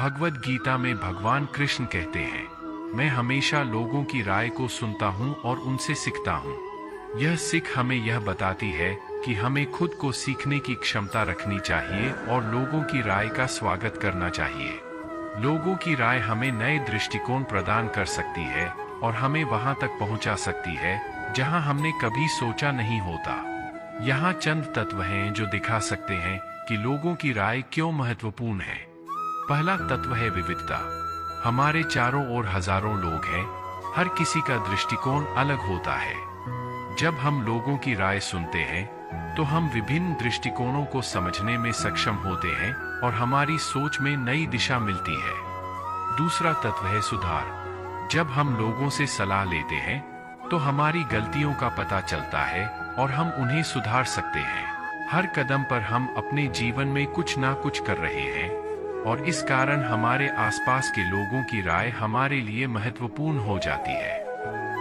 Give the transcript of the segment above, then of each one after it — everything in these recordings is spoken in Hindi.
भगवद गीता में भगवान कृष्ण कहते हैं, मैं हमेशा लोगों की राय को सुनता हूँ और उनसे सीखता हूँ। यह सीख हमें यह बताती है कि हमें खुद को सीखने की क्षमता रखनी चाहिए और लोगों की राय का स्वागत करना चाहिए। लोगों की राय हमें नए दृष्टिकोण प्रदान कर सकती है और हमें वहां तक पहुंचा सकती है जहां हमने कभी सोचा नहीं होता। यहाँ चंद तत्व हैं जो दिखा सकते हैं कि लोगों की राय क्यों महत्वपूर्ण है। पहला तत्व है विविधता। हमारे चारों ओर हजारों लोग हैं, हर किसी का दृष्टिकोण अलग होता है। जब हम लोगों की राय सुनते हैं तो हम विभिन्न दृष्टिकोणों को समझने में सक्षम होते हैं और हमारी सोच में नई दिशा मिलती है। दूसरा तत्व है सुधार। जब हम लोगों से सलाह लेते हैं तो हमारी गलतियों का पता चलता है और हम उन्हें सुधार सकते हैं। हर कदम पर हम अपने जीवन में कुछ ना कुछ कर रहे हैं और इस कारण हमारे आसपास के लोगों की राय हमारे लिए महत्वपूर्ण हो जाती है।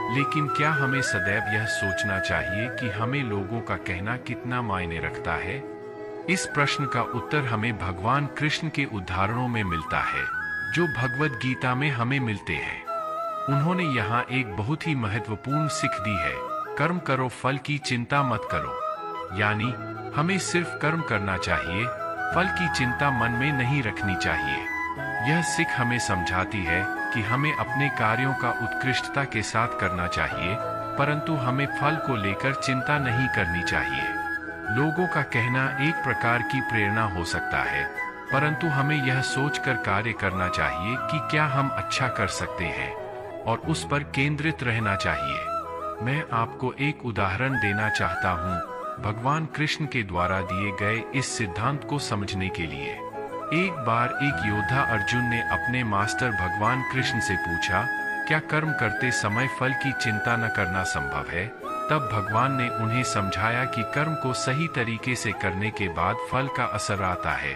लेकिन क्या हमें सदैव यह सोचना चाहिए कि हमें लोगों का कहना कितना मायने रखता है? इस प्रश्न का उत्तर हमें भगवान कृष्ण के उदाहरणों में मिलता है, जो भगवद गीता में हमें मिलते हैं। उन्होंने यहाँ एक बहुत ही महत्वपूर्ण सीख दी है, कर्म करो, फल की चिंता मत करो। यानी हमें सिर्फ कर्म करना चाहिए, फल की चिंता मन में नहीं रखनी चाहिए। यह सीख हमें समझाती है कि हमें अपने कार्यों का उत्कृष्टता के साथ करना चाहिए, परंतु हमें फल को लेकर चिंता नहीं करनी चाहिए। लोगों का कहना एक प्रकार की प्रेरणा हो सकता है, परंतु हमें यह सोचकर कार्य करना चाहिए कि क्या हम अच्छा कर सकते हैं और उस पर केंद्रित रहना चाहिए। मैं आपको एक उदाहरण देना चाहता हूँ भगवान कृष्ण के द्वारा दिए गए इस सिद्धांत को समझने के लिए। एक बार एक योद्धा अर्जुन ने अपने मास्टर भगवान कृष्ण से पूछा, क्या कर्म करते समय फल की चिंता न करना संभव है? तब भगवान ने उन्हें समझाया कि कर्म को सही तरीके से करने के बाद फल का असर आता है,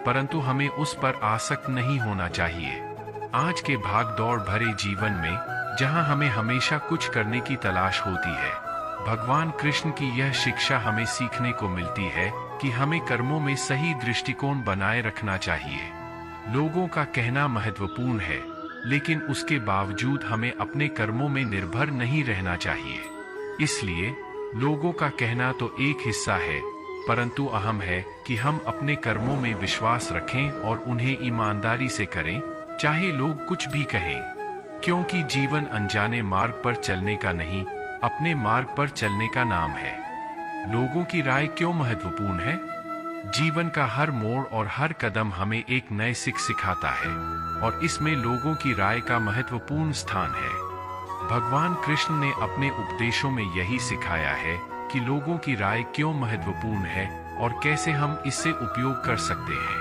परंतु हमें उस पर आसक्त नहीं होना चाहिए। आज के भाग दौड़ भरे जीवन में, जहां हमें हमेशा कुछ करने की तलाश होती है, भगवान कृष्ण की यह शिक्षा हमें सीखने को मिलती है कि हमें कर्मों में सही दृष्टिकोण बनाए रखना चाहिए। लोगों का कहना महत्वपूर्ण है, लेकिन उसके बावजूद हमें अपने कर्मों में निर्भर नहीं रहना चाहिए। इसलिए लोगों का कहना तो एक हिस्सा है, परंतु अहम है कि हम अपने कर्मों में विश्वास रखें और उन्हें ईमानदारी से करें, चाहे लोग कुछ भी कहें। क्योंकि जीवन अनजाने मार्ग पर चलने का नहीं, अपने मार्ग पर चलने का नाम है। लोगों की राय क्यों महत्वपूर्ण है? जीवन का हर मोड़ और हर कदम हमें एक नए सीख सिखाता है और इसमें लोगों की राय का महत्वपूर्ण स्थान है। भगवान कृष्ण ने अपने उपदेशों में यही सिखाया है कि लोगों की राय क्यों महत्वपूर्ण है और कैसे हम इससे उपयोग कर सकते हैं।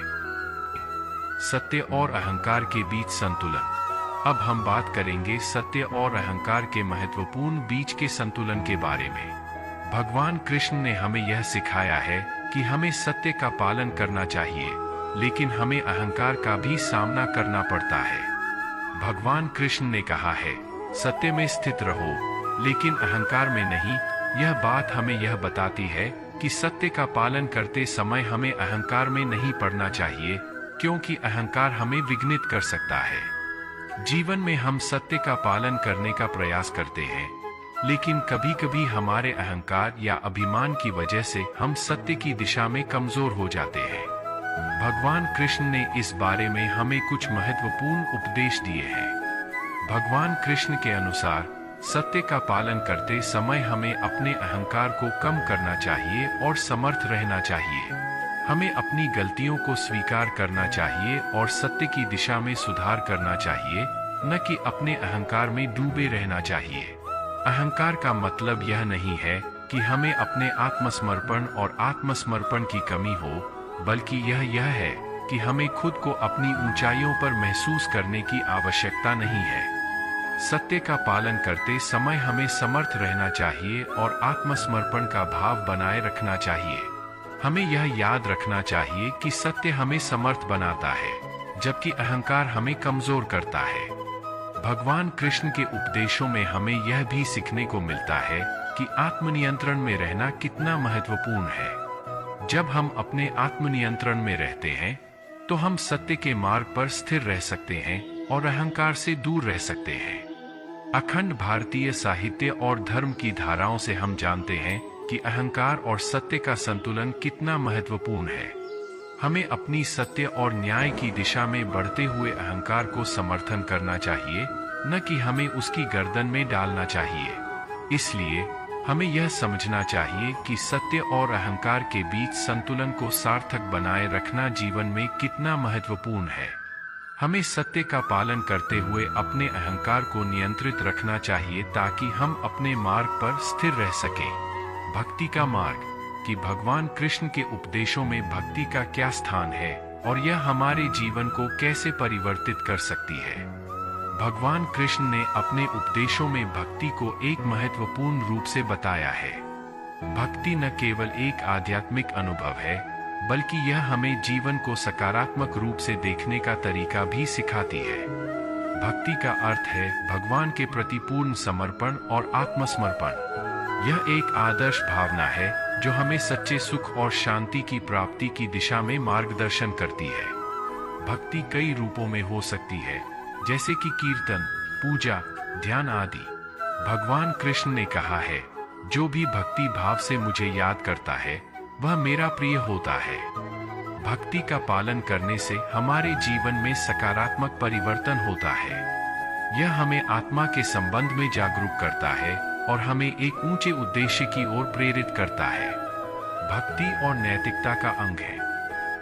सत्य और अहंकार के बीच संतुलन। अब हम बात करेंगे सत्य और अहंकार के महत्वपूर्ण बीच के संतुलन के बारे में। भगवान कृष्ण ने हमें यह सिखाया है कि हमें सत्य का पालन करना चाहिए, लेकिन हमें अहंकार का भी सामना करना पड़ता है। भगवान कृष्ण ने कहा है, सत्य में स्थित रहो, लेकिन अहंकार में नहीं। यह बात हमें यह बताती है कि सत्य का पालन करते समय हमें अहंकार में नहीं पड़ना चाहिए, क्योंकि अहंकार हमें विघ्नित कर सकता है। जीवन में हम सत्य का पालन करने का प्रयास करते हैं, लेकिन कभी कभी हमारे अहंकार या अभिमान की वजह से हम सत्य की दिशा में कमजोर हो जाते हैं। भगवान कृष्ण ने इस बारे में हमें कुछ महत्वपूर्ण उपदेश दिए हैं। भगवान कृष्ण के अनुसार सत्य का पालन करते समय हमें अपने अहंकार को कम करना चाहिए और समर्थ रहना चाहिए। हमें अपनी गलतियों को स्वीकार करना चाहिए और सत्य की दिशा में सुधार करना चाहिए, न कि अपने अहंकार में डूबे रहना चाहिए। अहंकार का मतलब यह नहीं है कि हमें अपने आत्मसमर्पण और आत्मसमर्पण की कमी हो, बल्कि यह है कि हमें खुद को अपनी ऊंचाइयों पर महसूस करने की आवश्यकता नहीं है। सत्य का पालन करते समय हमें समर्थ रहना चाहिए और आत्मसमर्पण का भाव बनाए रखना चाहिए। हमें यह याद रखना चाहिए कि सत्य हमें समर्थ बनाता है, जबकि अहंकार हमें कमजोर करता है। भगवान कृष्ण के उपदेशों में हमें यह भी सीखने को मिलता है कि आत्मनियंत्रण में रहना कितना महत्वपूर्ण है। जब हम अपने आत्मनियंत्रण में रहते हैं, तो हम सत्य के मार्ग पर स्थिर रह सकते हैं और अहंकार से दूर रह सकते हैं। अखंड भारतीय साहित्य और धर्म की धाराओं से हम जानते हैं कि अहंकार और सत्य का संतुलन कितना महत्वपूर्ण है। हमें अपनी सत्य और न्याय की दिशा में बढ़ते हुए अहंकार को समर्थन करना चाहिए, न कि हमें उसकी गर्दन में डालना चाहिए। इसलिए हमें यह समझना चाहिए कि सत्य और अहंकार के बीच संतुलन को सार्थक बनाए रखना जीवन में कितना महत्वपूर्ण है। हमें सत्य का पालन करते हुए अपने अहंकार को नियंत्रित रखना चाहिए ताकि हम अपने मार्ग पर स्थिर रह सकें। भक्ति का मार्ग कि भगवान कृष्ण के उपदेशों में भक्ति का क्या स्थान है और यह हमारे जीवन को कैसे परिवर्तित कर सकती है। भगवान कृष्ण ने अपने उपदेशों में भक्ति को एक महत्वपूर्ण रूप से बताया है। भक्ति न केवल एक आध्यात्मिक अनुभव है, बल्कि यह हमें जीवन को सकारात्मक रूप से देखने का तरीका भी सिखाती है। भक्ति का अर्थ है भगवान के प्रति पूर्ण समर्पण और आत्मसमर्पण। यह एक आदर्श भावना है जो हमें सच्चे सुख और शांति की प्राप्ति की दिशा में मार्गदर्शन करती है। भक्ति कई रूपों में हो सकती है, जैसे कि कीर्तन, पूजा, ध्यान आदि। भगवान कृष्ण ने कहा है, जो भी भक्ति भाव से मुझे याद करता है वह मेरा प्रिय होता है। भक्ति का पालन करने से हमारे जीवन में सकारात्मक परिवर्तन होता है। यह हमें आत्मा के संबंध में जागरूक करता है और हमें एक ऊंचे उद्देश्य की ओर प्रेरित करता है। भक्ति और नैतिकता का अंग है।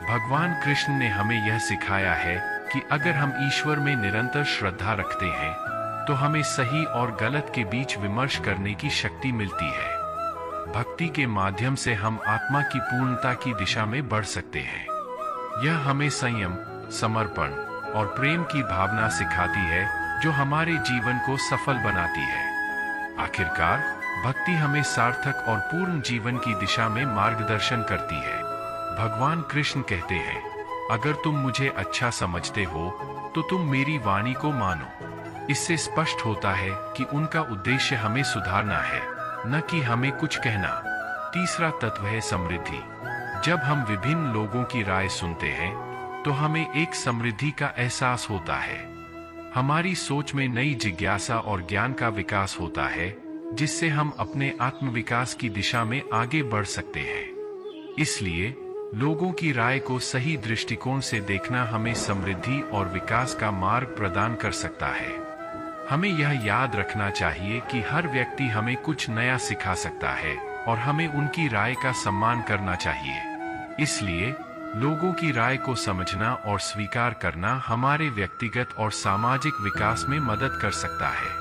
भगवान कृष्ण ने हमें यह सिखाया है कि अगर हम ईश्वर में निरंतर श्रद्धा रखते हैं तो हमें सही और गलत के बीच विमर्श करने की शक्ति मिलती है। भक्ति के माध्यम से हम आत्मा की पूर्णता की दिशा में बढ़ सकते हैं। यह हमें संयम, समर्पण और प्रेम की भावना सिखाती है जो हमारे जीवन को सफल बनाती है। आखिरकार भक्ति हमें सार्थक और पूर्ण जीवन की दिशा में मार्गदर्शन करती है। भगवान कृष्ण कहते हैं, अगर तुम मुझे अच्छा समझते हो तो तुम मेरी वाणी को मानो। इससे स्पष्ट होता है कि उनका उद्देश्य हमें सुधारना है, न कि हमें कुछ कहना। तीसरा तत्व है समृद्धि। जब हम विभिन्न लोगों की राय सुनते हैं तो हमें एक समृद्धि का एहसास होता है। हमारी सोच में नई जिज्ञासा और ज्ञान का विकास होता है, जिससे हम अपने आत्मविकास की दिशा में आगे बढ़ सकते हैं। इसलिए लोगों की राय को सही दृष्टिकोण से देखना हमें समृद्धि और विकास का मार्ग प्रदान कर सकता है। हमें यह याद रखना चाहिए कि हर व्यक्ति हमें कुछ नया सिखा सकता है और हमें उनकी राय का सम्मान करना चाहिए। इसलिए लोगों की राय को समझना और स्वीकार करना हमारे व्यक्तिगत और सामाजिक विकास में मदद कर सकता है।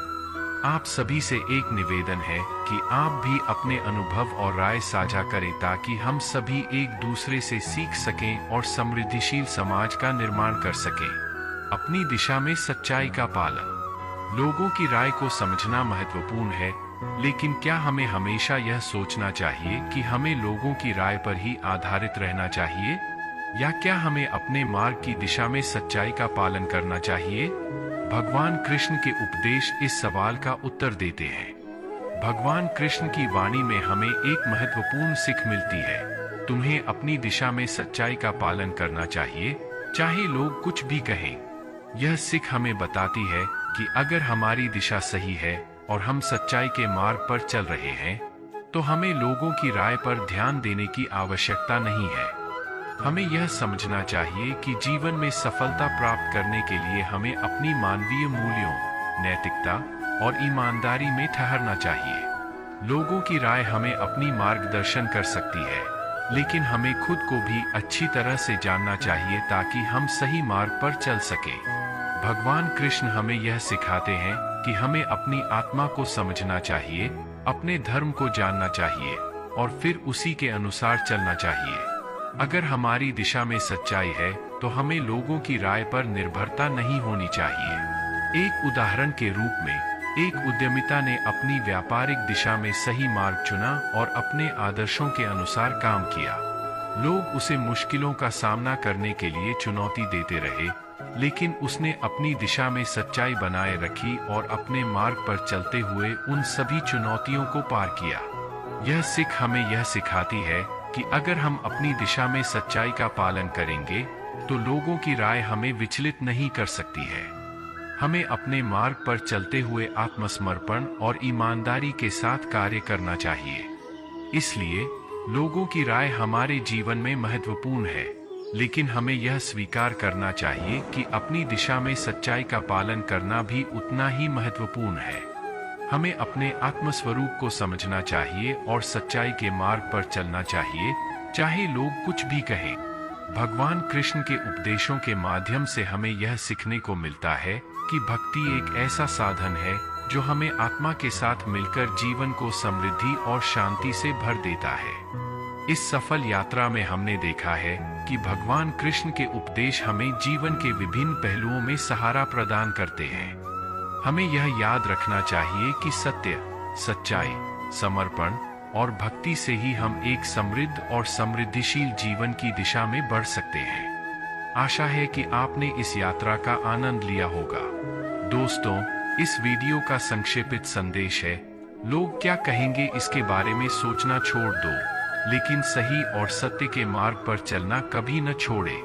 आप सभी से एक निवेदन है कि आप भी अपने अनुभव और राय साझा करें ताकि हम सभी एक दूसरे से सीख सकें और समृद्धिशील समाज का निर्माण कर सकें। अपनी दिशा में सच्चाई का पालन। लोगों की राय को समझना महत्वपूर्ण है, लेकिन क्या हमें हमेशा यह सोचना चाहिए कि हमें लोगों की राय पर ही आधारित रहना चाहिए, या क्या हमें अपने मार्ग की दिशा में सच्चाई का पालन करना चाहिए? भगवान कृष्ण के उपदेश इस सवाल का उत्तर देते हैं। भगवान कृष्ण की वाणी में हमें एक महत्वपूर्ण सीख मिलती है। तुम्हें अपनी दिशा में सच्चाई का पालन करना चाहिए, चाहे लोग कुछ भी कहें। यह सीख हमें बताती है कि अगर हमारी दिशा सही है और हम सच्चाई के मार्ग पर चल रहे हैं, तो हमें लोगों की राय पर ध्यान देने की आवश्यकता नहीं है। हमें यह समझना चाहिए कि जीवन में सफलता प्राप्त करने के लिए हमें अपनी मानवीय मूल्यों, नैतिकता और ईमानदारी में ठहरना चाहिए। लोगों की राय हमें अपनी मार्गदर्शन कर सकती है, लेकिन हमें खुद को भी अच्छी तरह से जानना चाहिए ताकि हम सही मार्ग पर चल सके। भगवान कृष्ण हमें यह सिखाते हैं कि हमें अपनी आत्मा को समझना चाहिए, अपने धर्म को जानना चाहिए और फिर उसी के अनुसार चलना चाहिए। अगर हमारी दिशा में सच्चाई है तो हमें लोगों की राय पर निर्भरता नहीं होनी चाहिए। एक उदाहरण के रूप में एक उद्यमिता ने अपनी व्यापारिक दिशा में सही मार्ग चुना और अपने आदर्शों के अनुसार काम किया। लोग उसे मुश्किलों का सामना करने के लिए चुनौती देते रहे, लेकिन उसने अपनी दिशा में सच्चाई बनाए रखी और अपने मार्ग पर चलते हुए उन सभी चुनौतियों को पार किया। यह सीख हमें यह सिखाती है कि अगर हम अपनी दिशा में सच्चाई का पालन करेंगे तो लोगों की राय हमें विचलित नहीं कर सकती है। हमें अपने मार्ग पर चलते हुए आत्मसमर्पण और ईमानदारी के साथ कार्य करना चाहिए। इसलिए लोगों की राय हमारे जीवन में महत्वपूर्ण है, लेकिन हमें यह स्वीकार करना चाहिए कि अपनी दिशा में सच्चाई का पालन करना भी उतना ही महत्वपूर्ण है। हमें अपने आत्मस्वरूप को समझना चाहिए और सच्चाई के मार्ग पर चलना चाहिए, चाहे लोग कुछ भी कहें। भगवान कृष्ण के उपदेशों के माध्यम से हमें यह सीखने को मिलता है कि भक्ति एक ऐसा साधन है जो हमें आत्मा के साथ मिलकर जीवन को समृद्धि और शांति से भर देता है। इस सफल यात्रा में हमने देखा है कि भगवान कृष्ण के उपदेश हमें जीवन के विभिन्न पहलुओं में सहारा प्रदान करते हैं। हमें यह याद रखना चाहिए कि सत्य, सच्चाई, समर्पण और भक्ति से ही हम एक समृद्ध और समृद्धिशील जीवन की दिशा में बढ़ सकते हैं। आशा है कि आपने इस यात्रा का आनंद लिया होगा। दोस्तों, इस वीडियो का संक्षेपित संदेश है, लोग क्या कहेंगे इसके बारे में सोचना छोड़ दो, लेकिन सही और सत्य के मार्ग पर चलना कभी न छोड़े।